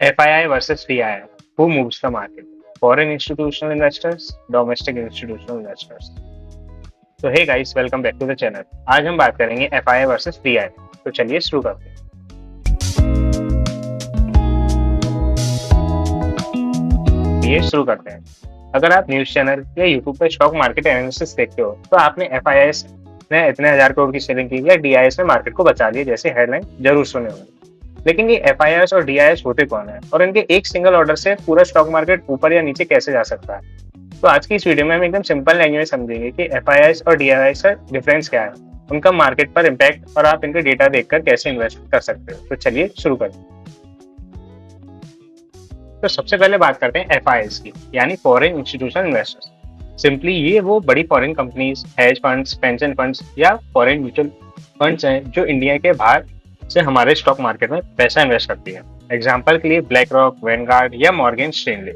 FII versus DII. Who moves the market? Foreign institutional investors, domestic institutional investors. तो hey guys, welcome back to the channel. आज हम बात करेंगे FII versus DII। तो चलिए शुरू करते हैं। ये शुरू करते हैं। अगर आप न्यूज चैनल या यूट्यूब पर स्टॉक मार्केट एनालिसिस देखते हो तो आपने FIIs ने इतने हजार करोड़ की सेलिंग की या DIIs ने मार्केट को बचा लिया जैसे हेडलाइन जरूर सुने होंगे। लेकिन ये FIIs और DIIs होते कौन है और इनके एक सिंगल ऑर्डर से पूरा स्टॉक मार्केट ऊपर या नीचे कैसे जा सकता है? तो आज की इस वीडियो में हम एकदम सिंपल लैंग्वेज में समझेंगे कि FIIs और DIIs का डिफरेंस क्या है, उनका मार्केट पर इम्पैक्ट और आप इनके डेटा देखकर कैसे इन्वेस्ट कर सकते हो। तो चलिए शुरू करते हैं। तो सबसे पहले बात करते हैं FIIs की, यानी फॉरेन इंस्टीट्यूशनल इन्वेस्टर्स। सिंपली ये वो बड़ी foreign companies, hedge funds, pension funds या फॉरेन म्यूचुअल फंड्स हैं जो इंडिया के बाहर से हमारे स्टॉक मार्केट में पैसा इन्वेस्ट करती है। एग्जाम्पल के लिए ब्लैक रॉक, वैनगार्ड या मॉर्गन स्टैनली।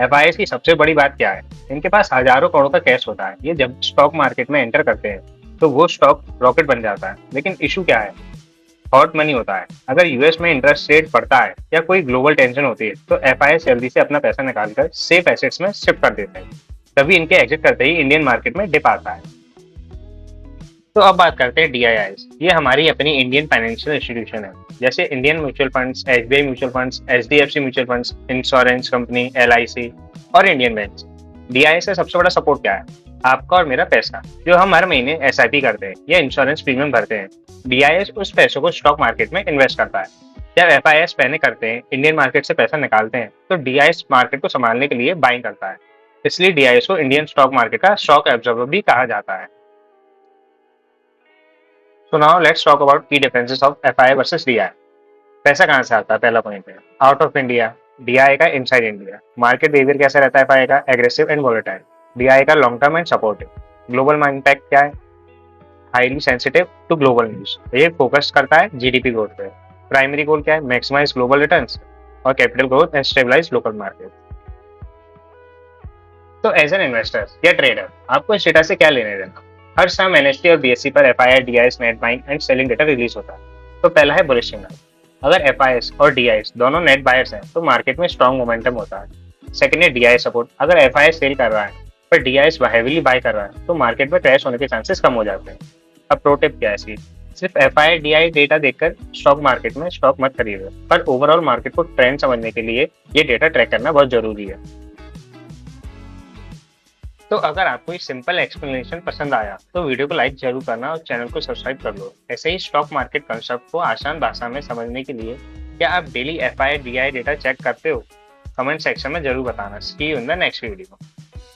FIIs की सबसे बड़ी बात क्या है? इनके पास हजारों करोड़ का कैश होता है। ये जब स्टॉक मार्केट में एंटर करते हैं तो वो स्टॉक रॉकेट बन जाता है। लेकिन इशू क्या है? हॉट मनी होता है। अगर यूएस में इंटरेस्ट रेट बढ़ता है या कोई ग्लोबल टेंशन होती है तो FIIs जल्दी से अपना पैसा निकालकर सेफ एसेट्स में शिफ्ट कर देते हैं। तभी इनके एग्जिट करते ही इंडियन मार्केट में डिप आता है। तो अब बात करते हैं DIIs। ये हमारी अपनी इंडियन फाइनेंशियल इंस्टीट्यूशन है, जैसे Indian mutual funds, SBI mutual funds, HDFC mutual funds, insurance company, LIC और इंडियन बैंक। DII से सबसे बड़ा सपोर्ट क्या है? आपका और मेरा पैसा, जो हम हर महीने SIP करते हैं या इंश्योरेंस प्रीमियम भरते हैं। DIIs उस पैसों को स्टॉक मार्केट में इन्वेस्ट करता है। जब FIIs पहले करते हैं, इंडियन मार्केट से पैसा निकालते हैं, तो DIIs मार्केट को संभालने के लिए बाइंग करता है। इसलिए DIIs को इंडियन स्टॉक मार्केट का शॉक एब्जॉर्बर भी कहा जाता है। So now let's talk about key differences of FII versus DII. पैसा कहाँ से आता है? पहला पॉइंट है आउट ऑफ इंडिया। DII का इनसाइड इंडिया। मार्केट बिहेवियर कैसा रहता है FII का? Aggressive and volatile. DII का long term and supportive. Global impact क्या है? Highly sensitive to global news. ये फोकस करता है GDP ग्रोथ पे। प्राइमरी गोल क्या है? मैक्सिमाइज ग्लोबल रिटर्न्स और capital growth and stabilise local market. तो एज एन इन्वेस्टर या ट्रेडर आपको इस डेटा से क्या लेने देना? हर शाम NSE और BSE पर FII DIIs net buying and selling data release होता है। तो पहला है बुलिश सिग्नल। अगर FIIs और DIIs दोनों नेट बायर्स हैं तो मार्केट में स्ट्रॉन्ग मोमेंटम होता है। सेकंड है DII सपोर्ट। अगर FII सेल कर रहा है पर DIIs हेवीली बाय कर रहा है तो मार्केट में क्रैश होने के चांसेस कम हो जाते हैं। अब प्रो टिप क्या है इसकी? सिर्फ FII DII डेटा देखकर स्टॉक मार्केट में स्टॉक मत खरीदो, पर ओवरऑल मार्केट को ट्रेंड समझने के लिए ये डेटा ट्रैक करना बहुत जरूरी है। तो अगर आपको ये सिंपल एक्सप्लेनेशन पसंद आया तो वीडियो को लाइक जरूर करना और चैनल को सब्सक्राइब कर लो। ऐसे ही स्टॉक मार्केट कंसेप्ट को आसान भाषा में समझने के लिए क्या आप daily FII DII data check करते हो? कमेंट सेक्शन में जरूर बताना। See you in the next video.